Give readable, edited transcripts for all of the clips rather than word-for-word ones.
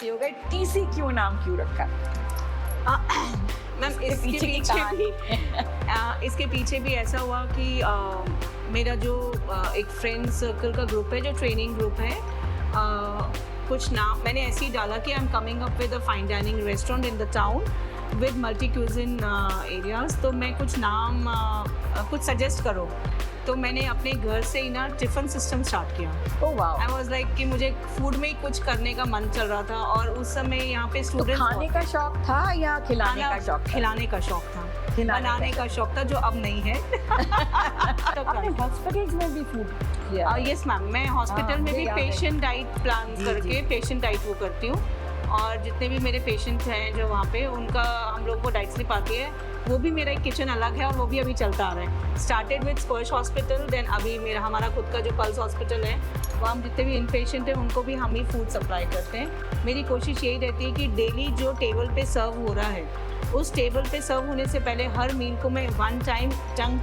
से होगा TCQ नाम क्यों रखा? मैम इसके पीछे भी ऐसा हुआ कि मेरा जो एक फ्रेंड सर्कल का ग्रुप है, जो ट्रेनिंग ग्रुप है, कुछ नाम मैंने ऐसे ही डाला कि I am coming up with a fine dining restaurant in the town with multi cuisine areas, तो मैं कुछ नाम कुछ सजेस्ट करो। तो मैंने अपने घर से ही ना टिफ़िन सिस्टम स्टार्ट किया। Oh wow. I was like कि मुझे फूड में ही कुछ करने का मन चल रहा था, और उस समय यहाँ पे तो स्टूडेंट्स खाने का शौक था या खिलाने का शौक? खिलाने का शौक था, बनाने का शौक था, जो अब नहीं है। आपने हॉस्पिटल्स में भी फूड किया? यस मैम, मैं हॉस्पिटल में भी पेशेंट डाइट प्लान करके पेशेंट डाइट वो करती हूँ, और जितने भी मेरे पेशेंट हैं जो वहाँ पे, उनका हम लोग को डाइट स्लिप आती है, वो भी मेरा एक किचन अलग है और वो भी अभी चलता आ रहा है। स्टार्टेड विद स्पर्श हॉस्पिटल, देन अभी हमारा खुद का जो पल्स हॉस्पिटल है, वो हम जितने भी इन पेशेंट हैं उनको भी हम ही फूड सप्लाई करते हैं। मेरी कोशिश यही रहती है कि डेली जो टेबल पे सर्व हो रहा है, उस टेबल पे सर्व होने से पहले हर मील को मैं 1 टाइम टंग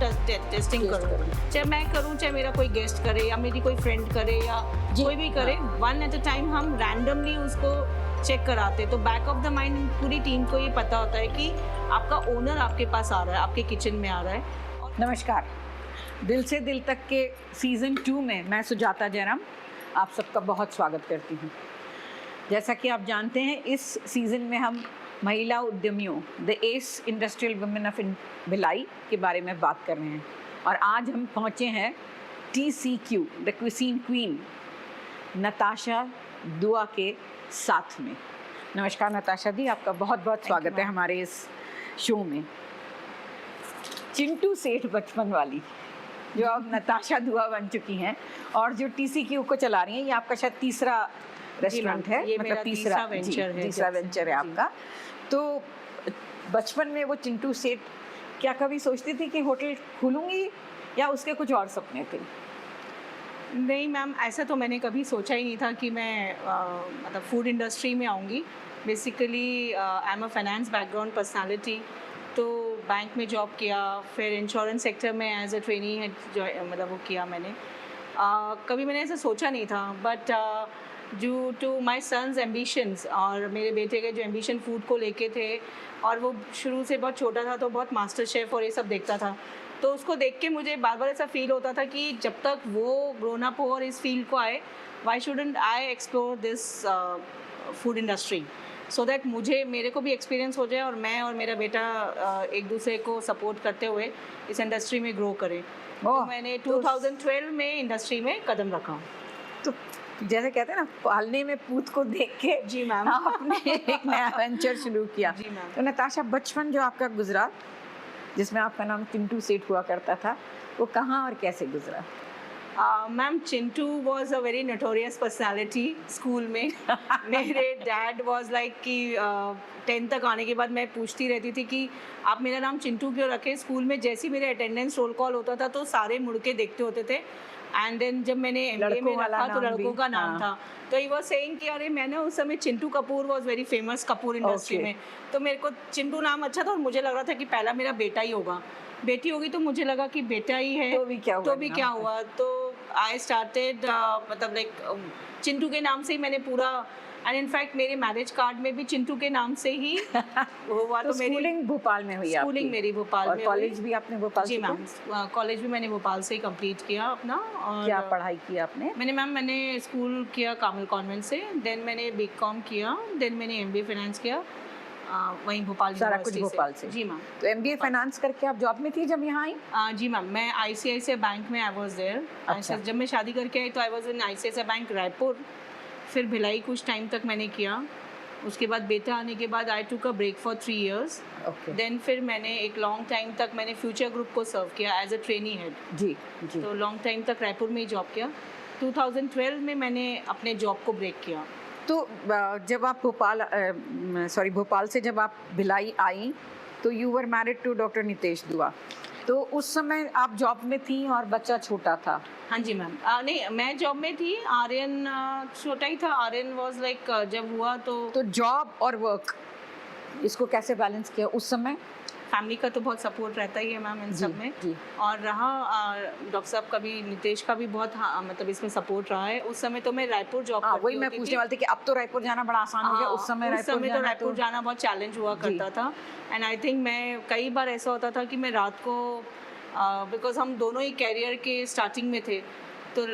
टेस्टिंग करूँ, चाहे मैं करूँ, चाहे मेरा कोई गेस्ट करे या मेरी कोई फ्रेंड करे या कोई भी करे, 1 एट अ टाइम हम रैंडमली उसको चेक कराते। तो बैक ऑफ द माइंड पूरी टीम को ये पता होता है कि आपका ओनर आपके पास आ रहा है, आपके किचन में आ रहा है। नमस्कार, दिल से दिल तक के सीज़न 2 में मैं सुजाता जयराम आप सबका बहुत स्वागत करती हूँ। जैसा कि आप जानते हैं, इस सीज़न में हम महिला उद्यमियों, the S industrial women of Bhilai के बारे में बात कर रहे हैं, और आज हम पहुँचे हैं TCQ, द क्विसीन क्वीन नताशा दुआ के साथ में। नमस्कार नताशा दी, आपका बहुत बहुत स्वागत है हमारे इस शो में। चिंटू सेठ बचपन वाली, जो अब नताशा दुआ बन चुकी हैं, और जो TCQ को चला रही हैं, ये आपका शायद तीसरा रेस्टोरेंट है, ये मतलब तीसरा वेंचर है आपका। तो बचपन में वो चिंटू सेठ, क्या कभी सोचती थी कि होटल खोलूंगी, या उसके कुछ और सपने थे? नहीं मैम, ऐसा तो मैंने कभी सोचा ही नहीं था कि मैं मतलब फूड इंडस्ट्री में आऊँगी। Basically I am a finance background personality, तो बैंक में जॉब किया, फिर इंश्योरेंस सेक्टर में एज अ ट्रेनी है मतलब वो किया मैंने। कभी मैंने ऐसा सोचा नहीं था, but due to my son's ambitions, और मेरे बेटे के जो एम्बिशन फूड को लेके थे, और वो शुरू से बहुत छोटा था तो बहुत मास्टर शेफ़ और ये सब देखता था, तो उसको देख के मुझे बार बार ऐसा फील होता था कि जब तक वो ग्रोन अप हो और इस फील्ड को आए, why shouldn't I explore this food industry, so that मेरे को भी एक्सपीरियंस हो जाए और मैं और मेरा बेटा एक दूसरे को सपोर्ट करते हुए इस इंडस्ट्री में ग्रो करें। तो मैंने 2012 में इंडस्ट्री में कदम रखा। तो जैसे कहते हैं ना, पालने में पूत को देख के जी मैम आपने एक नया वेंचर शुरू किया। जी मैम। तो नताशा, बचपन जो आपका गुजरा, जिसमें आपका नाम चिंटू सेठ हुआ करता था, वो कहाँ और कैसे गुजरा? Ma'am, Chintu was a very notorious personality school में। मेरे डैड वॉज लाइक कि 10th तक आने के बाद मैं पूछती रहती थी कि आप मेरा नाम चिंटू क्यों रखे। स्कूल में जैसे ही मेरे अटेंडेंस रोल कॉल होता था तो सारे मुड़ के देखते होते थे। एंड देन जब मैंने MBA में रखा तो लड़कों का नाम था, तो ही वॉज सेइंग कि अरे मैंने उस समय Chintu Kapoor was very famous Kapoor industry में, तो मेरे को चिंटू नाम अच्छा था और मुझे लग रहा था कि पहला मेरा बेटा ही होगा। बेटी होगी तो मुझे लगा कि बेटा ही है, तो भी क्या हुआ। तो आई स्टार्टेड मतलब लाइक चिंटू के नाम से ही मैंने पूरा, एंड इनफैक्ट मेरे मैरिज कार्ड में भी चिंटू के नाम से ही हुआ। तो मेरी स्कूलिंग भोपाल में हुई? स्कूलिंग मेरी भोपाल में। कॉलेज भी आपने भोपाल से? जी मैम, कॉलेज भी मैंने भोपाल से ही कंप्लीट किया अपना। और क्या पढ़ाई की आपने? मैंने स्कूल किया कामिल कॉन्वेंट से, देन मैंने BCom किया, देन मैंने MBA फाइनेंस किया वहीं भोपाल सारा कुछ भोपाल से? जी मैम। तो MBA फाइनेंस करके आप जॉब में थी जब यहाँ आई? जी मैम, मैं ICICI बैंक में आई वॉज देयर। अच्छा। जब मैं शादी करके आई तो I was in ICICI bank Raipur, फिर भिलाई कुछ टाइम तक मैंने किया। उसके बाद बेटा आने के बाद I took a break for 3 years। Then फिर मैंने एक लॉन्ग टाइम तक मैंने फ्यूचर ग्रुप को सर्व किया एज अ ट्रेनी हेड। जी। तो लॉन्ग टाइम तक रायपुर में ही जॉब किया। 2012 में मैंने अपने जॉब को ब्रेक किया। तो जब आप भोपाल से जब आप भिलाई आई, तो you were married to doctor Nitesh Dua, तो उस समय आप जॉब में थी और बच्चा छोटा था? हाँ जी मैम। नहीं, मैं जॉब में थी, आर्यन छोटा ही था। आर्यन वाज लाइक जब हुआ तो जॉब और वर्क, इसको कैसे बैलेंस किया उस समय? फैमिली का तो बहुत सपोर्ट रहता ही है मैम इन सब में। जी। और रहा डॉक्टर साहब का भी, नितेश का भी बहुत मतलब इसमें सपोर्ट रहा है। उस समय तो मैं रायपुर जॉब हाँ, करती वही मैं होती पूछने थी। वाली थी कि अब तो रायपुर जाना बड़ा आसान हो गया, उस समय तो रायपुर जाना बहुत चैलेंज हुआ जी। करता था। एंड आई थिंक मैं कई बार ऐसा होता था कि मैं रात को, बिकॉज हम दोनों ही कैरियर के स्टार्टिंग में थे, तो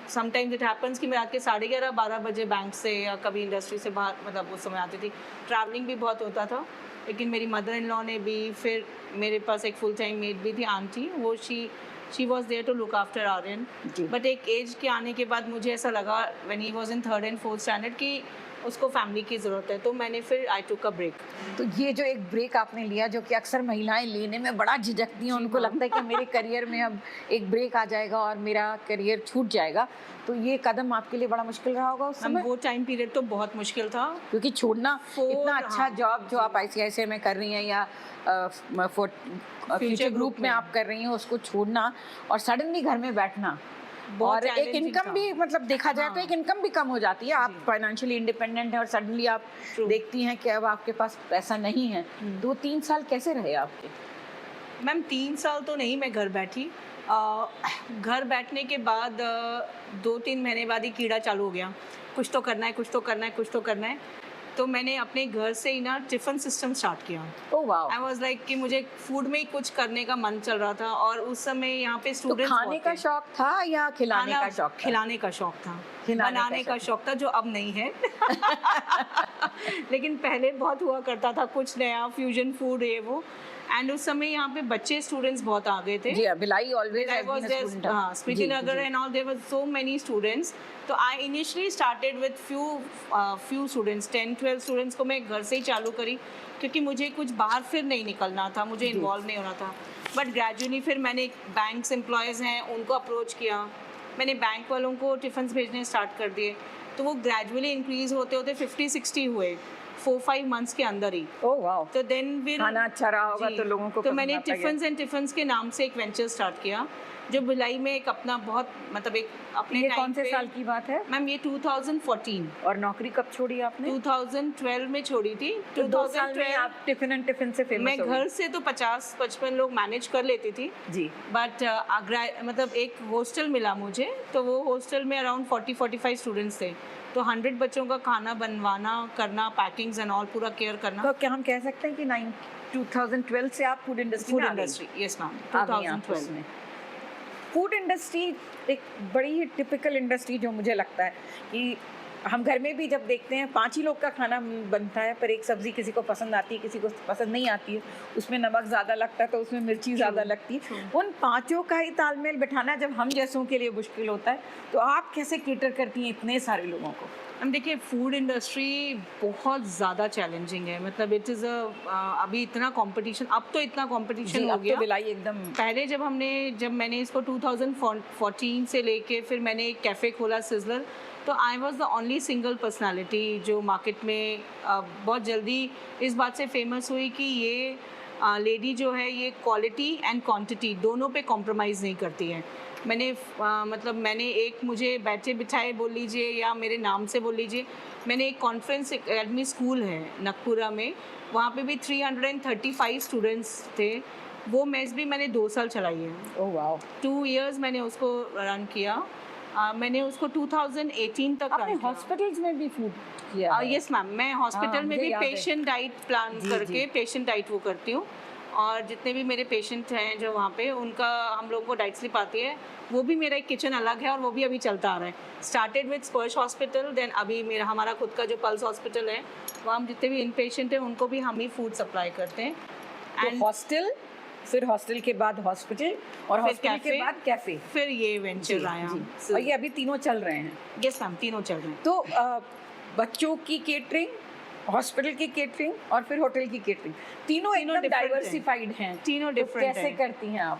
समटाइम्स इट हैपेंस कि मैं रात के 11:30-12 बजे बैंक से या कभी इंडस्ट्री से बाहर, मतलब उस समय आती थी। ट्रैवलिंग भी बहुत होता था, लेकिन मेरी मदर इन लॉ ने भी, फिर मेरे पास एक फुल टाइम मेड भी थी आंटी, वो she was there to look after Aryan. जी। बट एक एज के आने के बाद मुझे ऐसा लगा when he was in 3rd and 4th standard कि उसको फैमिली की ज़रूरत है, तो मैंने फिर आई टुक अ ब्रेक। तो ये जो एक ब्रेक आपने लिया, जो कि अक्सर महिलाएं लेने में बड़ा झिझकती हैं, उनको लगता है कि मेरे करियर में अब एक ब्रेक आ जाएगा और मेरा करियर छूट जाएगा, तो ये कदम आपके लिए बड़ा मुश्किल रहा होगा उस समय? वो टाइम पीरियड तो बहुत मुश्किल था, क्योंकि छोड़ना इतना अच्छा हाँ, जॉब जो आप ICICI में कर रही हैं या फ्यूचर ग्रुप में आप कर रही हैं, उसको छोड़ना और सडनली घर में बैठना, और एक challenging इनकम था। भी, मतलब देखा जाए तो हाँ। एक इनकम भी कम हो जाती है। आप फाइनेंशियली इंडिपेंडेंट हैं और सडनली आप True। देखती हैं कि अब आपके पास पैसा नहीं है, तो 3 साल कैसे रहे आपके? मैम 3 साल तो नहीं मैं घर बैठी। घर बैठने के बाद 2-3 महीने बाद ही कीड़ा चालू हो गया, कुछ तो करना है, कुछ तो करना है, कुछ तो करना है। तो मैंने अपने घर से ही ना टिफ़िन सिस्टम स्टार्ट किया। Oh wow! I was like कि मुझे फूड में ही कुछ करने का मन चल रहा था, और उस समय यहाँ पे तो स्टूडेंट्स खाने का शौक था या खिलाने का शौक था? खिलाने का शौक था, खिलाने का बनाने का शौक शौक था, जो अब नहीं है। लेकिन पहले बहुत हुआ करता था, कुछ नया फ्यूजन फूड ये वो। एंड उस समय यहाँ पे बच्चे स्टूडेंट्स बहुत आ गए थे। जी हाँ, Bhilai always I has was been a there, student. Smriti Nagar and all, there were so many students. So I initially started with few students, 10-12 students को मैं घर से ही चालू करी, क्योंकि मुझे कुछ बाहर फिर नहीं निकलना था, मुझे इन्वॉल्व नहीं होना था। बट ग्रेजुअली फिर मैंने बैंक्स एम्प्लॉयज़ हैं उनको अप्रोच किया, मैंने बैंक वालों को टिफ़िन्स भेजने स्टार्ट कर दिए, तो वो ग्रेजुअली इंक्रीज होते होते 50-60 हुए 4-5 मंथ्स के अंदर ही। Oh wow! तो देन फिर खाना अच्छा रहा होगा जी, तो लोगों को तो पसंद मैंने आता गया। टिफ़िन्स एंड टिफ़िन्स के नाम से एक वेंचर स्टार्ट किया, जो भिलाई में एक अपना बहुत, मतलब एक अपने ये टाइम कौन से पे, साल की बात है? मैम ये 2014, और नौकरी कब छोड़ी आपने? 2012 में छोड़ी थी। तो 2 साल में 2012 आप टिफिन से फेमस मैं हो घर गई। से तो 50-55 लोग मैनेज कर लेती थी, जी। बट मतलब एक हॉस्टल मिला मुझे, तो वो हॉस्टल में अराउंड 40-45 स्टूडेंट्स थे, तो 100 बच्चों का खाना बनवाना, करना, पैकिंग्स एंड ऑल पूरा केयर करना। तो क्या हम कह सकते हैं कि 2012 से आप फूड इंडस्ट्री फूड में आ गई? इंडस्ट्री, यस मैम, आ गई आप 2012 उसमें। फूड इंडस्ट्री एक बड़ी ही टिपिकल इंडस्ट्री, जो मुझे लगता है कि हम घर में भी जब देखते हैं 5 ही लोग का खाना बनता है, पर एक सब्जी किसी को पसंद आती है, किसी को पसंद नहीं आती है, उसमें नमक ज़्यादा लगता है तो उसमें मिर्ची ज़्यादा लगती है। उन पाँचों का ही तालमेल बिठाना जब हम जैसों के लिए मुश्किल होता है, तो आप कैसे केटर करती हैं इतने सारे लोगों को? हम देखिए, फूड इंडस्ट्री बहुत ज़्यादा चैलेंजिंग है, मतलब इट इज़ अभी इतना कंपटीशन, अब तो इतना कंपटीशन हो अब गया। तो भिलाई एकदम। पहले जब मैंने इसको 2014 से लेके फिर मैंने एक कैफ़े खोला सिज़लर, तो I was the only single personality जो मार्केट में बहुत जल्दी इस बात से फेमस हुई कि ये लेडी जो है ये क्वालिटी एंड क्वांटिटी दोनों पे कॉम्प्रोमाइज़ नहीं करती है। मैंने एक, मुझे बैठे बिठाए बोल लीजिए या मेरे नाम से बोल लीजिए, मैंने एक कॉन्फ्रेंस एकेडमी स्कूल है नगपुरा में, वहाँ पे भी 335 स्टूडेंट्स थे, वो मेस भी मैंने 2 साल चलाई है। Oh wow! 2 इयर्स मैंने उसको रन किया। मैंने उसको 2018 तक आपने रन किया। हॉस्पिटल्स में भी फूड किया है? यस मैम, मैं हॉस्पिटल में मुझे भी याद है। पेशेंट डाइट प्लान जी, करके जी। पेशेंट डाइट वो करती हूँ, और जितने भी मेरे पेशेंट हैं जो वहाँ पे, उनका हम लोगों को डाइट स्लिप आती है, वो भी मेरा एक किचन अलग है और वो भी अभी चलता आ रहा है। स्टार्टेड विद स्पर्श हॉस्पिटल, देन अभी हमारा खुद का जो पल्स हॉस्पिटल है, वहाँ हम जितने भी इन पेशेंट हैं उनको भी हम ही फूड सप्लाई करते हैं। तो हॉस्टल, फिर हॉस्टल के बाद हॉस्पिटल, और फिर हॉस्पिटल के कैफे, बाद कैफे। फिर ये वेंचर आया। जी। और ये अभी तीनों चल रहे हैं। यस मैम, तीनों चल रहे हैं। तो बच्चों की केटरिंग, हॉस्पिटल की केटरिंग और फिर होटल की केटरिंग, तीनों एकदम different हैं। डाइवर्सिफाइड हैं। तीनों तो different कैसे हैं। करती हैं आप?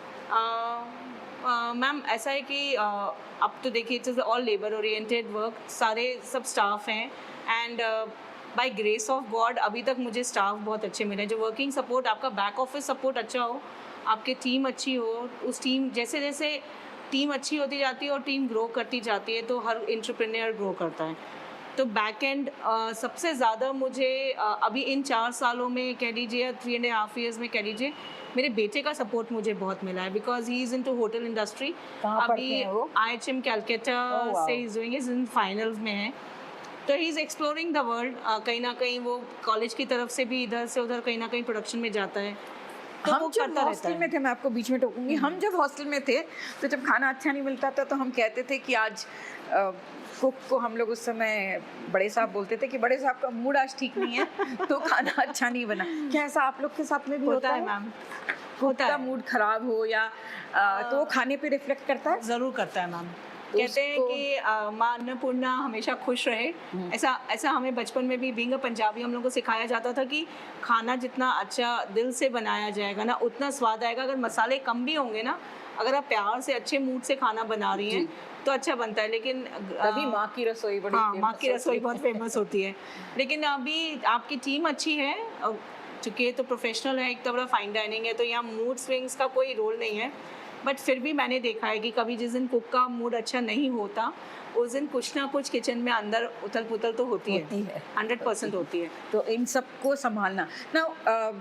मैम ऐसा है कि अब तो देखिए it's all labour oriented work, सारे सब स्टाफ हैं, and by grace of God अभी तक मुझे स्टाफ बहुत अच्छे मिले हैं। जो वर्किंग सपोर्ट, आपका बैक ऑफिस सपोर्ट अच्छा हो, आपकी टीम अच्छी हो, उस टीम जैसे जैसे टीम अच्छी होती जाती है और टीम ग्रो करती जाती है, तो हर एंटरप्रेन्योर ग्रो करता है। तो बैक एंड सबसे ज़्यादा मुझे अभी इन 4 सालों में कह लीजिए या 3.5 ईयर्स में कह लीजिए, मेरे बेटे का सपोर्ट मुझे बहुत मिला है because he is into hotel industry. कहाँ पढ़ते अभी हैं वो? IHM Calcutta Oh, wow. से is doing, is in finals में है। तो he is exploring the world. कहीं ना कहीं वो कॉलेज की तरफ से भी इधर से उधर कहीं ना कहीं प्रोडक्शन में जाता है, तो वो हम जब करता रहता हॉस्टल है। में थे, मैं आपको बीच में टोकूंगी, हम जब हॉस्टल में थे तो जब खाना अच्छा नहीं मिलता था तो हम कहते थे कि आज कुक को हम लोग उस समय बड़े साहब बोलते थे कि बड़े साहब का मूड आज ठीक नहीं है तो खाना अच्छा नहीं बना। क्या ऐसा आप लोग के साथ में भी होता है है? मैम, कुक होता का है, मूड खराब हो या तो वो खाने पे रिफ्लेक्ट करता है? ज़रूर करता है मैम। तो कहते हैं उसको- कि माँ अन्नपूर्णा हमेशा खुश रहे। ऐसा ऐसा हमें बचपन में भी बीइंग अ पंजाबी हम लोगों को सिखाया जाता था कि खाना जितना अच्छा दिल से बनाया जाएगा ना उतना स्वाद आएगा। अगर मसाले कम भी होंगे ना, अगर आप प्यार से अच्छे मूड से खाना बना रही हैं तो अच्छा बनता है। लेकिन तभी माँ की रसोई बड़ी हाँ, माँ famous की रसोई होती बहुत है। फेमस होती है। लेकिन अभी आपकी टीम अच्छी है, चूँकि ये तो प्रोफेशनल है, एक तो बड़ा फाइन डाइनिंग है, तो यहाँ मूड स्विंग्स का कोई रोल नहीं है। बट फिर भी मैंने देखा है कि कभी जिस दिन कुक का मूड अच्छा नहीं होता, उस दिन कुछ ना कुछ किचन में अंदर उथल पुथल तो होती है। 100% होती है। तो इन सबको संभालना ना,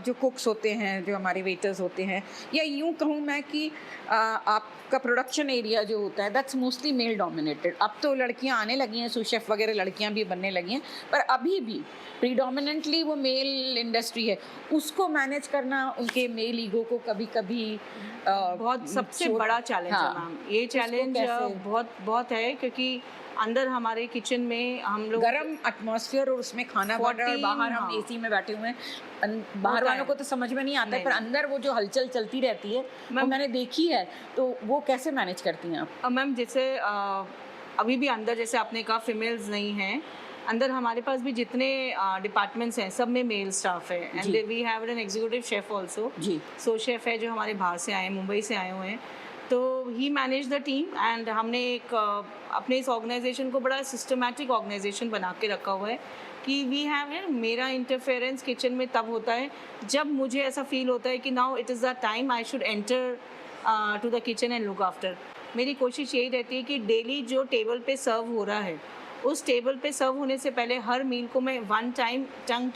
जो कुक्स होते हैं, जो हमारे वेटर्स होते हैं, या यूं कहूँ मैं कि आपका प्रोडक्शन एरिया जो होता है दैट्स मोस्टली मेल डोमिनेटेड। अब तो लड़कियां आने लगी हैं, सूश शेफ वगैरह लड़कियां भी बनने लगी हैं, पर अभी भी प्रीडोमिनेंटली वो मेल इंडस्ट्री है। उसको मैनेज करना, उनके मेल ईगो को कभी कभी बहुत सबसे बड़ा चैलेंज है मैम। ये चैलेंज बहुत बहुत है, क्योंकि अंदर हमारे किचन में हम लोग गरम एटमॉस्फेयर और उसमें खाना बन रहा है और बाहर हम एसी में बैठे हुए हैं। बाहर वालों को तो समझ में नहीं आता है, पर अंदर वो जो हलचल चलती रहती है वो मैंने देखी है। तो वो कैसे मैनेज करती हैं आप? मैम जैसे अभी भी अंदर जैसे आपने कहा फीमेल्स नहीं हैं, अंदर हमारे पास भी जितने डिपार्टमेंट्स हैं सब में मेल स्टाफ है। And we have an executive chef also. जी, सो शेफ है जो हमारे बाहर से आए हैं, मुंबई से आए हुए हैं। तो ही मैनेज द टीम एंड हमने एक अपने इस ऑर्गेनाइजेशन को बड़ा सिस्टमैटिक ऑर्गेनाइजेशन बना के रखा हुआ है कि वी हैव है। मेरा इंटरफेरेंस किचन में तब होता है जब मुझे ऐसा फील होता है कि now it is the time I should enter to the kitchen and look after. मेरी कोशिश यही रहती है कि डेली जो टेबल पे सर्व हो रहा है उस टेबल पे सर्व होने से पहले हर मील को मैं 1 टाइम टंग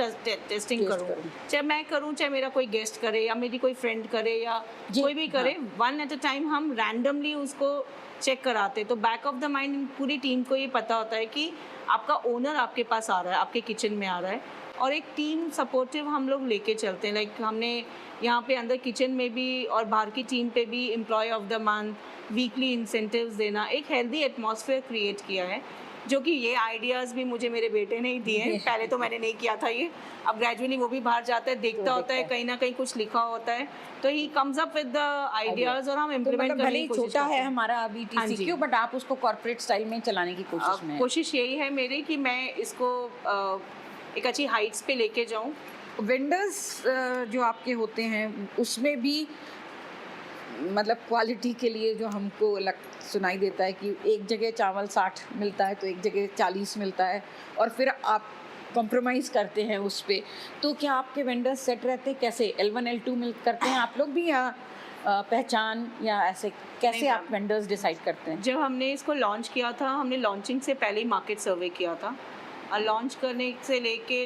टेस्टिंग करूँ। चाहे मैं करूँ, चाहे मेरा कोई गेस्ट करे या मेरी कोई फ्रेंड करे या कोई भी करे, 1 एट अ टाइम हम रैंडमली उसको चेक कराते। तो बैक ऑफ द माइंड पूरी टीम को ये पता होता है कि आपका ओनर आपके पास आ रहा है, आपके किचन में आ रहा है, और एक टीम सपोर्टिव हम लोग लेके चलते हैं। लाइक हमने यहाँ पे अंदर किचन में भी और बाहर की टीम पे भी employee of the month, weekly incentives देना, एक हेल्दी एटमॉस्फेयर क्रिएट किया है। जो कि ये आइडियाज़ भी मुझे मेरे बेटे ने ही दिए हैं। पहले तो मैंने नहीं किया था ये, अब ग्रेजुअली वो भी बाहर जाता है, देखता होता है, कहीं ना कहीं कुछ लिखा होता है, तो he comes up with the ideas और हम इम्प्लीमेंट करने की कोशिश छोटा है हमारा अभी TCQ, बट आप उसको कॉर्पोरेट स्टाइल में चलाने की कोशिश में। कोशिश यही है मेरी कि मैं इसको एक अच्छी हाइट्स पे लेके जाऊँ। वेंडर्स जो आपके होते हैं उसमें भी मतलब क्वालिटी के लिए जो हमको सुनाई देता है कि एक जगह चावल 60 मिलता है तो एक जगह 40 मिलता है, और फिर आप कॉम्प्रोमाइज़ करते हैं उस पे। तो क्या आपके वेंडर्स सेट रहते हैं? कैसे L1 L2 मिल करते हैं आप लोग भी, या पहचान, या ऐसे कैसे आप वेंडर्स डिसाइड करते हैं? जब हमने इसको लॉन्च किया था, हमने लॉन्चिंग से पहले ही मार्केट सर्वे किया था। लॉन्च करने से लेके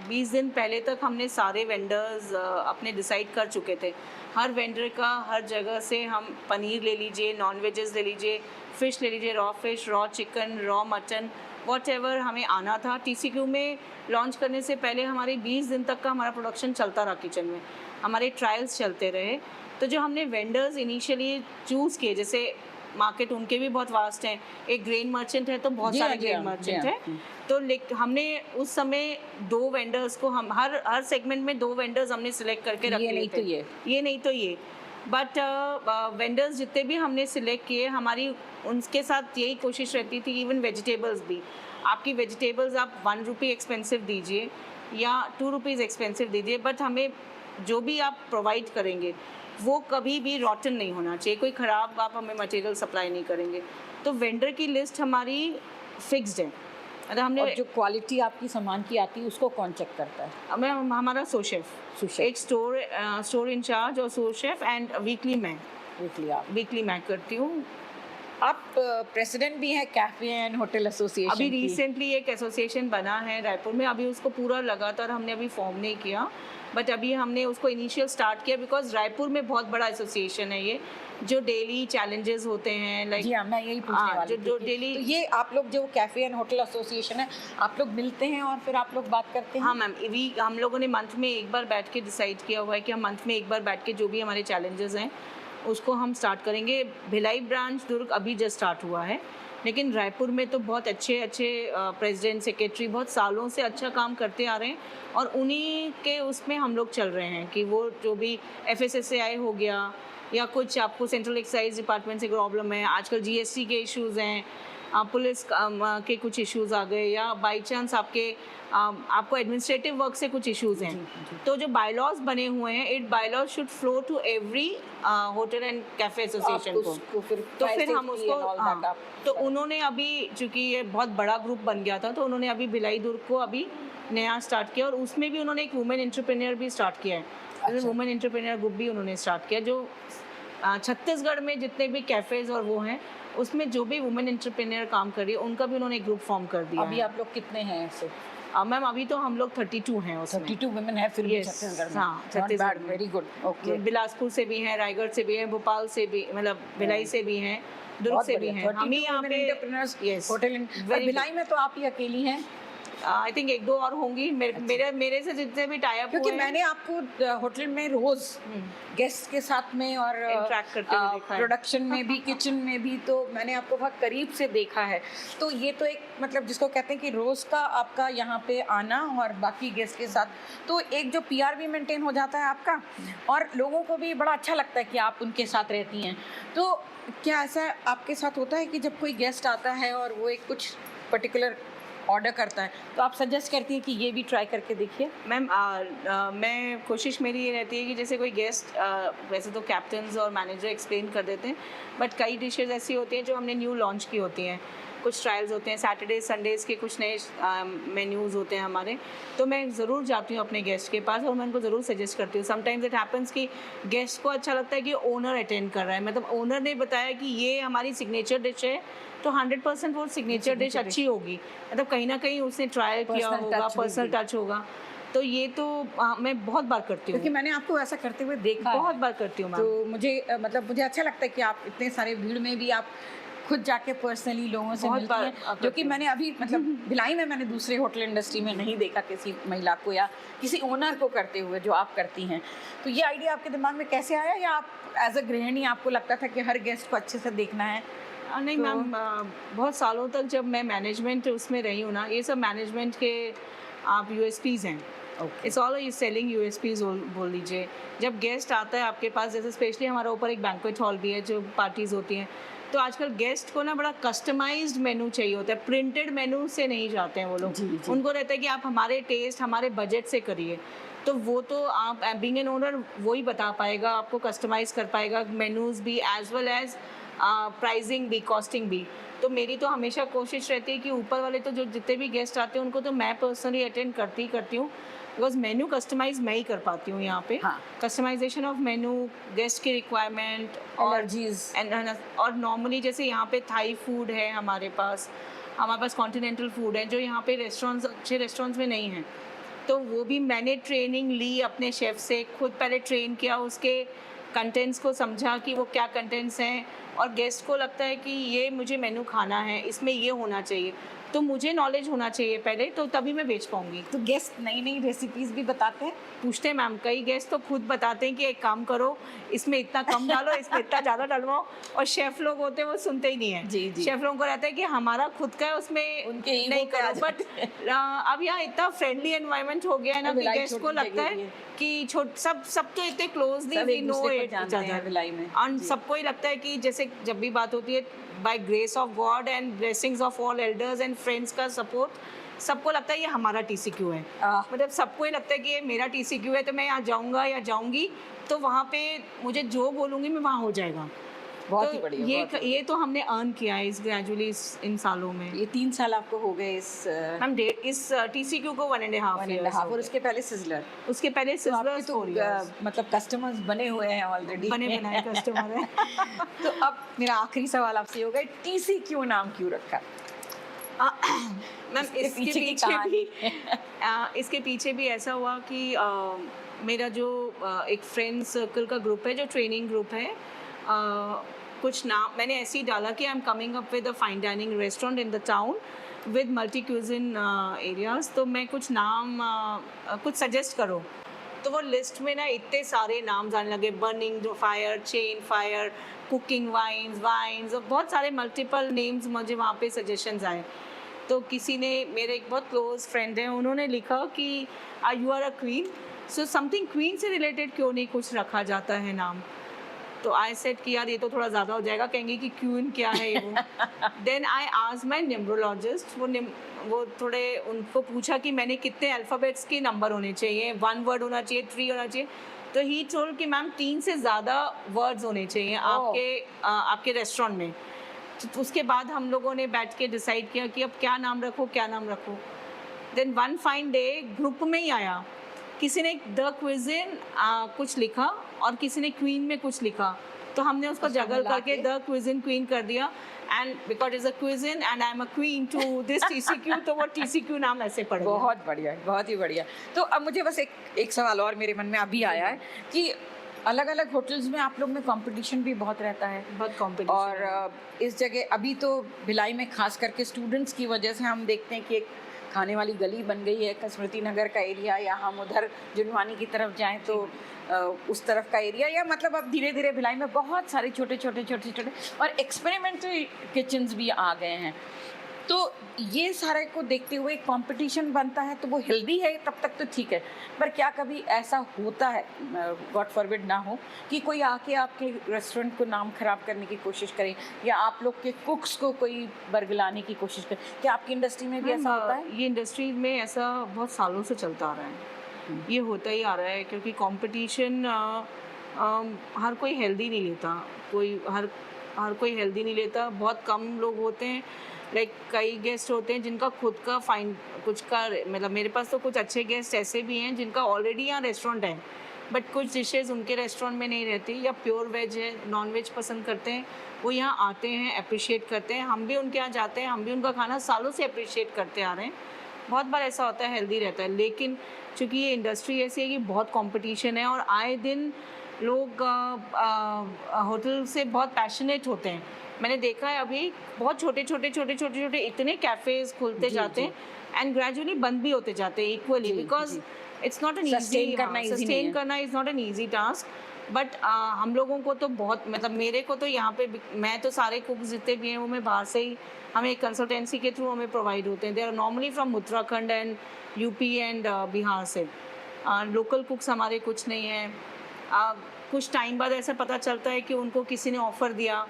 20 दिन पहले तक हमने सारे वेंडर्स अपने डिसाइड कर चुके थे। हर वेंडर का हर जगह से हम पनीर ले लीजिए, नॉन वेजेस ले लीजिए, फ़िश ले लीजिए, raw fish, raw chicken, raw mutton, whatever हमें आना था। TCQ में लॉन्च करने से पहले हमारे 20 दिन तक का हमारा प्रोडक्शन चलता रहा किचन में, हमारे ट्रायल्स चलते रहे। तो जो हमने वेंडर्स इनिशियली चूज़ किए, जैसे मार्केट उनके भी बहुत वास्ट हैं, एक ग्रेन मर्चेंट है तो बहुत सारे ग्रेन मर्चेंट हैं, तो हमने उस समय 2 वेंडर्स को, हम हर सेगमेंट में 2 वेंडर्स हमने सिलेक्ट करके रख लिए थे। ये नहीं तो ये, बट वेंडर्स जितने भी हमने सिलेक्ट किए, हमारी उनके साथ यही कोशिश रहती थी। इवन वेजिटेबल्स भी, आपकी वेजिटेबल्स आप 1 रुपी एक्सपेंसिव दीजिए या 2 रुपीज़ एक्सपेंसिव दीजिए, बट हमें जो भी आप प्रोवाइड करेंगे वो कभी भी रॉटन नहीं होना चाहिए, कोई ख़राब आप हमें मटेरियल सप्लाई नहीं करेंगे। तो वेंडर की लिस्ट हमारी फिक्स्ड है। अगर हमने, और जो क्वालिटी आपकी सामान की आती है उसको कौन चेक करता है? हमारा सो शेफ, एक स्टोर इंचार्ज और सो शेफ, एंड वीकली मैं करती हूँ। आप प्रेसिडेंट भी हैं कैफे एंड होटल एसोसिएशन अभी की। रिसेंटली एक एसोसिएशन बना है रायपुर में, अभी उसको पूरा लगातार हमने अभी फॉर्म नहीं किया, बट अभी हमने उसको इनिशियल स्टार्ट किया बिकॉज रायपुर में बहुत बड़ा एसोसिएशन है ये, जो डेली चैलेंजेस होते हैं लाइक जी हाँ, मैं यही पूछने वाली जो थी कि डेली। तो ये आप लोग जो कैफे एंड होटल एसोसिएशन है, आप लोग मिलते हैं और फिर आप लोग बात करते हैं? हाँ मैम, हम लोगों ने मंथ में एक बार बैठ के डिसाइड किया हुआ है कि हम मंथ में एक बार बैठ के जो भी हमारे चैलेंजेस हैं उसको हम स्टार्ट करेंगे। भिलाई ब्रांच दुर्ग अभी जस्ट स्टार्ट हुआ है, लेकिन रायपुर में तो बहुत अच्छे प्रेसिडेंट सेक्रेटरी बहुत सालों से अच्छा काम करते आ रहे हैं, और उन्हीं के उसमें हम लोग चल रहे हैं कि वो जो भी FSSAI हो गया या कुछ आपको सेंट्रल एक्साइज डिपार्टमेंट से प्रॉब्लम है, आजकल GST के इश्यूज़ हैं, पुलिस के कुछ इश्यूज़ आ गए, या बाई चांस आपको एडमिनिस्ट्रेटिव वर्क से कुछ इश्यूज़ हैं, तो जो बायलॉज बने हुए हैं, it bylaws should flow to every hotel and cafe association को। तो फिर हम उसको तो उन्होंने अभी, चूँकि ये बहुत बड़ा ग्रुप बन गया था, तो उन्होंने अभी भिलाई दुर्ग को अभी नया स्टार्ट किया, और उसमें भी उन्होंने एक वुमेन एंटरप्रेन्योर भी स्टार्ट किया है। वुमेन एंटरप्रेन्योर ग्रुप भी उन्होंने स्टार्ट किया, जो छत्तीसगढ़ में जितने भी कैफ़ेज़ और वो हैं, उसमें जो भी वुमेन एंटरप्रेन्योर काम कर रही है उनका भी उन्होंने एक ग्रुप फॉर्म कर दिया। अभी आप लोग कितने हैं ऐसे? मैम अभी तो हम लोग 32 हैं उसमें। 32 वुमेन है फिर भी Yes, छत्तीसगढ़ में। हाँ, छत्तीसगढ़ में। Very good, okay. बिलासपुर से भी हैं, रायगढ़ से भी हैं, भोपाल से भी, मतलब भिलाई से भी हैं, दुर्ग से भी हैं। हम ही यहाँ पे Yes, होटल very भिलाई में तो आप ही अकेली हैं, आई थिंक एक दो और होंगी मेरे से जितने भी टाई अप क्योंकि हुए हैं। मैंने आपको होटल में रोज गेस्ट के साथ में और Interact करते हुए देखा है। प्रोडक्शन में भी किचन में भी, तो मैंने आपको बहुत करीब से देखा है। तो ये तो एक मतलब जिसको कहते हैं कि रोज का आपका यहाँ पे आना और बाकी गेस्ट के साथ, तो एक जो PR भी मेंटेन हो जाता है आपका, और लोगों को भी बड़ा अच्छा लगता है कि आप उनके साथ रहती हैं। तो क्या ऐसा आपके साथ होता है कि जब कोई गेस्ट आता है और वो एक कुछ पर्टिकुलर ऑर्डर करता है, तो आप सजेस्ट करती हैं कि ये भी ट्राई करके देखिए? मैम मैं कोशिश मेरी ये रहती है कि जैसे कोई गेस्ट, वैसे तो कैप्टन्स और मैनेजर एक्सप्लेन कर देते हैं, बट कई डिशेज ऐसी होती हैं जो हमने न्यू लॉन्च की होती हैं, कुछ ट्रायल्स होते हैं, सैटरडे संडेज़ के कुछ नए मेन्यूज़ होते हैं हमारे, तो मैं ज़रूर जाती हूँ अपने गेस्ट के पास और मैं उनको ज़रूर सजेस्ट करती हूँ। समटाइम्स इट हैपन्स कि गेस्ट को अच्छा लगता है कि ओनर अटेंड कर रहा है, मतलब ओनर ने बताया कि ये हमारी सिग्नेचर डिश है, तो 100% वो सिग्नेचर डिश अच्छी होगी, मतलब कहीं ना कहीं उसने ट्रायल किया होगा, पर्सनल टच होगा। तो ये तो मैं बहुत बार करती हूँ, क्योंकि मैंने आपको ऐसा करते हुए देखा बहुत है। बार करती हूँ मैम। तो मुझे अच्छा लगता है कि आप इतने सारे भीड़ में भी आप खुद जाके पर्सनली लोगों से बहुत मिलती बार हैं, जो कि मैंने अभी मतलब भिलाई में मैंने दूसरे होटल इंडस्ट्री में नहीं देखा किसी महिला को या किसी ओनर को करते हुए जो आप करती हैं। तो ये आइडिया आपके दिमाग में कैसे आया, या आप एज अ गृहिणी आपको लगता था कि हर गेस्ट को अच्छे से देखना है? नहीं मैम, बहुत सालों तक जब मैं मैनेजमेंट उसमें रही हूँ ना, ये सब मैनेजमेंट के आप USPs हैं। इट्स ऑल सेलिंग USPs बोल लीजिए। जब गेस्ट आता है आपके पास, जैसे स्पेशली हमारा ऊपर एक बैंक्वेट हॉल भी है जो पार्टीज़ होती हैं, तो आजकल गेस्ट को ना बड़ा कस्टमाइज्ड मेनू चाहिए होता है, प्रिंटेड मेनू से नहीं जाते हैं वो लोग। उनको रहता है कि आप हमारे टेस्ट, हमारे बजट से करिए, तो वो तो आप बीइंग एन ओनर वो ही बता पाएगा, आपको कस्टमाइज़ कर पाएगा मेनूज़ भी एज वेल एज प्राइसिंग भी, कॉस्टिंग भी। तो मेरी तो हमेशा कोशिश रहती है कि ऊपर वाले तो जो जितने भी गेस्ट आते हैं उनको तो मैं पर्सनली अटेंड करती हूँ, बिकॉज मेन्यू कस्टमाइज मैं ही कर पाती हूँ यहाँ पे। कस्टमाइजेशन ऑफ मेन्यू, गेस्ट की रिक्वायरमेंट और नॉर्मली जैसे यहाँ पे थाई फूड है हमारे पास कॉन्टिनेंटल फूड है जो यहाँ पे रेस्टोरेंट्स, अच्छे रेस्टोरेंट्स में नहीं है, तो वो भी मैंने ट्रेनिंग ली अपने शेफ़ से, खुद पहले ट्रेन किया, उसके कंटेंट्स को समझा कि वो क्या कंटेंट्स हैं, और गेस्ट को लगता है कि ये मुझे मेनू खाना है, इसमें ये होना चाहिए, तो मुझे नॉलेज होना चाहिए पहले, तो तभी मैं बेच पाऊंगी। तो गेस्ट नई नई रेसिपीज भी बताते हैं? पूछते हैं मैम, कई गेस्ट तो खुद बताते हैं कि एक काम करो, इसमें इतना कम डालो, इसमें इतना ज़्यादा डलवाओ, और शेफ़ लोग होते हैं वो सुनते ही नहीं है। जी। शेफ़ लोगों को रहता है कि हमारा खुद का है, उसमें उनके नहीं करो, बट अब यहाँ इतना फ्रेंडली एनवायरनमेंट हो गया है ना कि गेस्ट को लगता है कि सब तो इतने क्लोजली नो इट, और सबको ही लगता है कि जैसे जब भी बात होती है by grace of God and blessings of all elders and friends का सपोर्ट, सबको लगता है ये हमारा TCQ है। मतलब सबको ही लगता है कि ये मेरा TCQ है, तो मैं यहाँ जाऊँगा या जाऊँगी तो वहाँ पे मुझे जो बोलूँगी मैं वहाँ हो जाएगा। बहुत ही बढ़िया, बहुत ही ये तो हमने अर्न किया है इस ग्रेजुअली इन सालों में। ये 3 साल आपको हो गए इस मैम इस TCQ को 1.5 1.5 years और उसके पहले सिजलर। उसके पहले तो आपके सिजलर्स तो 4 years मतलब कस्टमर्स बने हुए हैं ऑलरेडी। बने बनाए कस्टमर है। तो अब मेरा आखिरी सवाल आपसे होगा, TCQ नाम क्यों रखा? मैम इसके पीछे की कहानी। इसके पीछे भी ऐसा हुआ कि मेरा जो एक फ्रेंड सर्कल का ग्रुप है, जो ट्रेनिंग ग्रुप है, कुछ नाम मैंने ऐसे ही डाला कि I am coming up with a fine dining restaurant in the town with multi cuisine areas, तो मैं कुछ नाम कुछ सजेस्ट करो। तो वो लिस्ट में ना इतने सारे नाम आने लगे, burning fire, chain fire, cooking wines और बहुत सारे मल्टीपल नेम्स मुझे वहाँ पे सजेशंस आए। तो किसी ने, मेरे एक बहुत क्लोज फ्रेंड हैं, उन्होंने लिखा कि you are a queen, so something queen से रिलेटेड क्यों नहीं कुछ रखा जाता है नाम। तो आई सेड कि यार ये तो थोड़ा ज़्यादा हो जाएगा, कहेंगे कि क्वीन क्या है वो। Then I asked my numerologist, वो थोड़े उनको पूछा कि मैंने कितने अल्फ़ाबेट्स के नंबर होने चाहिए, 1 वर्ड होना चाहिए, 3 होना चाहिए। तो ही टोल्ड कि मैम 3 से ज़्यादा वर्ड्स होने चाहिए आपके रेस्टोरेंट में। तो उसके बाद हम लोगों ने बैठ के डिसाइड किया कि अब क्या नाम रखो। Then one fine day group में ही आया, किसी ने द क्विजिन कुछ लिखा और किसी ने क्वीन में कुछ लिखा, तो हमने उसको जगल करके द क्विजिन क्वीन कर दिया। And because is a cuisine and I am a queen to this TCQ, तो वो TCQ नाम ऐसे पड़ गया। बहुत बढ़िया, बहुत ही बढ़िया। तो अब मुझे बस एक सवाल और मेरे मन में अभी आया है कि अलग-अलग होटल्स में आप लोग में कंपटीशन भी बहुत रहता है, बहुत कंपटीशन और इस जगह अभी तो भिलाई में खास करके स्टूडेंट्स की वजह से हम देखते हैं कि एक खाने वाली गली बन गई है, स्मृति नगर का एरिया, या हम उधर जुनवानी की तरफ जाएं तो उस तरफ का एरिया, या मतलब अब धीरे धीरे भिलाई में बहुत सारे छोटे और एक्सपेरिमेंटल किचन्स भी आ गए हैं। तो ये सारे को देखते हुए कंपटीशन बनता है, तो वो हेल्दी है तब तक तो ठीक है, पर क्या कभी ऐसा होता है, गॉड फॉरबिड ना हो, कि कोई आके आपके रेस्टोरेंट को नाम खराब करने की कोशिश करे, या आप लोग के कुक्स को कोई बरगलाने की कोशिश करे? क्या आपकी इंडस्ट्री में भी ऐसा होता है? ये इंडस्ट्री में ऐसा बहुत सालों से चलता आ रहा है, ये होता ही आ रहा है, क्योंकि कंपटीशन हर कोई हेल्दी नहीं लेता, हर कोई हेल्दी नहीं लेता। बहुत कम लोग होते हैं, लाइक कई गेस्ट होते हैं जिनका खुद का मतलब मेरे पास तो कुछ अच्छे गेस्ट ऐसे भी हैं जिनका ऑलरेडी यहाँ रेस्टोरेंट है, बट कुछ डिशेस उनके रेस्टोरेंट में नहीं रहती, या प्योर वेज है, नॉन वेज पसंद करते हैं, वो यहाँ आते हैं, अप्रिशिएट करते हैं। हम भी उनके यहाँ जाते हैं, हम भी उनका खाना सालों से अप्रिशिएट करते आ रहे हैं। बहुत बार ऐसा होता है हेल्दी रहता है, लेकिन चूँकि ये इंडस्ट्री ऐसी है कि बहुत कंपटीशन है, और आए दिन लोग होटल से बहुत पैशनेट होते हैं। मैंने देखा है अभी बहुत छोटे इतने कैफ़ेज़ खुलते जाते हैं, एंड ग्रेजुअली बंद भी होते जाते हैं equally, because it's not an easy, sustain करना is not an easy task. But हम लोगों को तो बहुत, मतलब मेरे को तो यहाँ पे, मैं तो सारे कुक्स जितने भी हैं वो मैं बाहर से ही, हमें कंसल्टेंसी के थ्रू हमें प्रोवाइड होते हैं। They are normally from Uttarakhand and UP and Bihar से। लोकल कुक्स हमारे कुछ नहीं हैं। कुछ टाइम बाद ऐसा पता चलता है कि उनको किसी ने ऑफ़र दिया,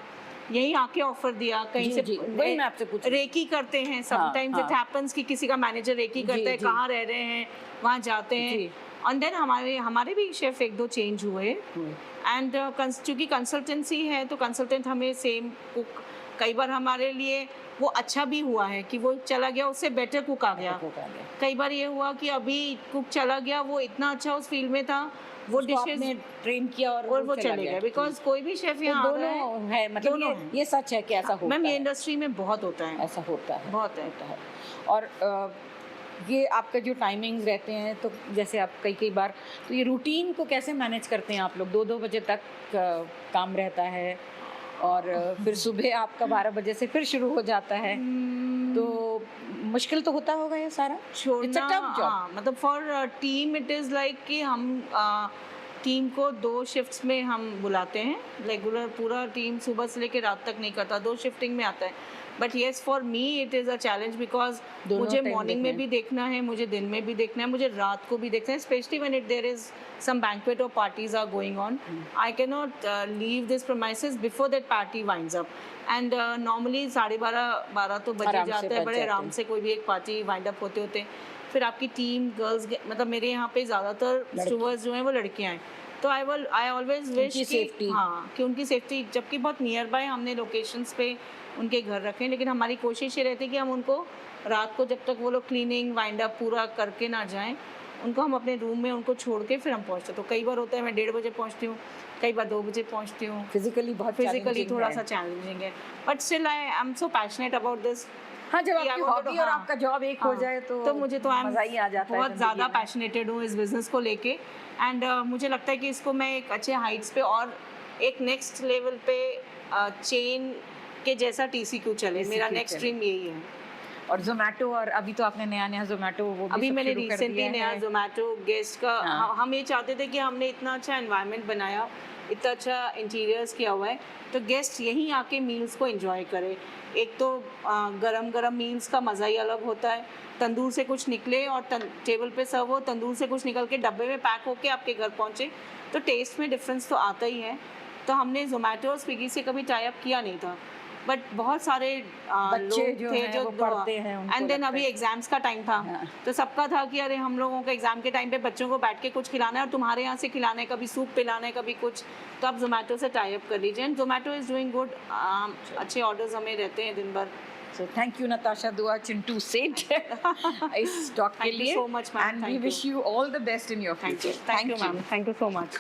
यही आके ऑफर दिया कहीं से, वही मैं आपसे पूछ रही हूँ। रेकी करते हैं, समटाइम्स इट हैपेंस कि किसी का मैनेजर रेकी करता है, कहाँ रह रहे हैं, वहाँ जाते हैं। और देन हमारे भी शेफ 1-2 चेंज हुए, एंड चूँकि कंसल्टेंसी है तो कंसल्टेंट हमें सेम कुक, कई बार हमारे लिए वो अच्छा भी हुआ है कि वो चला गया, उससे बेटर कुक आ गया। कई बार ये हुआ कि अभी कुक चला गया, वो इतना अच्छा उस फील्ड में था, वो डिशेस ने ट्रेन किया और वो चले गए। बिकॉज कोई भी शेफ यहाँ आ रहा है, मतलब ये सच है कि ऐसा होता है। मैम ये इंडस्ट्री में बहुत होता है, ऐसा होता है, बहुत है। और ये आपका जो टाइमिंग्स रहते हैं, तो जैसे आप कई बार, तो ये रूटीन को कैसे मैनेज करते हैं आप लोग? 2-2 बजे तक काम रहता है, और फिर सुबह आपका 12 बजे से फिर शुरू हो जाता है, तो मुश्किल तो होता होगा ये सारा छोड़ना। हाँ, मतलब for team it is like कि हम टीम को 2 शिफ्ट्स में हम बुलाते हैं। रेगुलर पूरा टीम सुबह से लेकर रात तक नहीं करता, 2 शिफ्टिंग में आता है। But yes, for me it is a challenge, because मुझे मॉर्निंग में भी देखना है, मुझे दिन में भी देखना है, मुझे रात को भी देखना है, specially when there is some banquet और parties are going on. I can not leave this premises before that party winds up, and normally 12:30 तो बजे जाता है, बड़े आराम से कोई भी एक पार्टी वाइंड अप होते फिर आपकी टीम गर्ल्स, मतलब मेरे यहाँ पे ज़्यादातर स्टूवर्ड्स जो हैं वो लड़कियाँ हैं, तो आई ऑलवेज विश उनकी safety। हाँ कि उनकी सेफ्टी, जबकि बहुत नियर बाय हमने लोकेशंस पे उनके घर रखे, लेकिन हमारी कोशिश ये रहती है कि हम उनको रात को जब तक वो लोग क्लीनिंग वाइंड अप पूरा करके ना जाएं, उनको हम अपने रूम में उनको छोड़ के फिर हम पहुँचते। तो कई बार होता है मैं 1:30 बजे पहुँचती हूँ, कई बार 2 बजे पहुँचती हूँ। फिजिकली challenging थोड़ा है। सा चैलेंजिंग है, but still I am so passionate about this. हाँ, जब कि I आपकी wanted to- हॉबी और हाँ, आपका जॉब एक हो हाँ, जाए तो मुझे तो मजा ही आ जाता है बहुत ज़्यादा जिंदगी में। पैशनेटेड हूँ इस बिज़नेस को लेके। एंड मुझे लगता है कि इसको मैं एक अच्छे हाइट्स पे और एक नेक्स्ट लेवल पे चेन के जैसा TCQ चले, मेरा TCQ नेक्स्ट चले। ड्रीम यही है। और जोमेटो, और अभी तो आपने नया जोमेटो वो भी अभी सब मैंने शुरू कर रिसेंटली दिया नया है। जोमेटो गेस्ट का हाँ। हम ये चाहते थे कि हमने इतना अच्छा एनवायरनमेंट बनाया, इतना अच्छा इंटीरियर्स किया हुआ है, तो गेस्ट यहीं आके मील्स को एंजॉय करें। एक तो गरम गरम मील्स का मज़ा ही अलग होता है, तंदूर से कुछ निकले और टेबल पे सर्व हो, तंदूर से कुछ निकल के डब्बे में पैक होके आपके घर पहुँचे, तो टेस्ट में डिफरेंस तो आता ही है। तो हमने जोमेटो और स्विगी से कभी टाई अप किया नहीं था, बट बहुत सारे बच्चे लोग जो थे हैं जो वो पढ़ते हैं, उनको एंड देन लगता अभी है। एग्जाम्स का टाइम था, हाँ। तो सबका था कि अरे हम लोगों को एग्जाम के टाइम पे बच्चों को बैठ के कुछ खिलाना है और तुम्हारे यहाँ से खिलाना है, कभी सूप पिलाना है, कभी कुछ, तो आप जोमेटो से टाई अप कर लीजिए। And Zomato is doing good, अच्छे ऑर्डर्स हमें रहते हैं दिन भर। So thank you Natasha Dua Chintu Seth इस टॉक के Thank you लिए so much, ma'am. and we Thank wish you all the best in your thank future. You ma'am, thank you so much.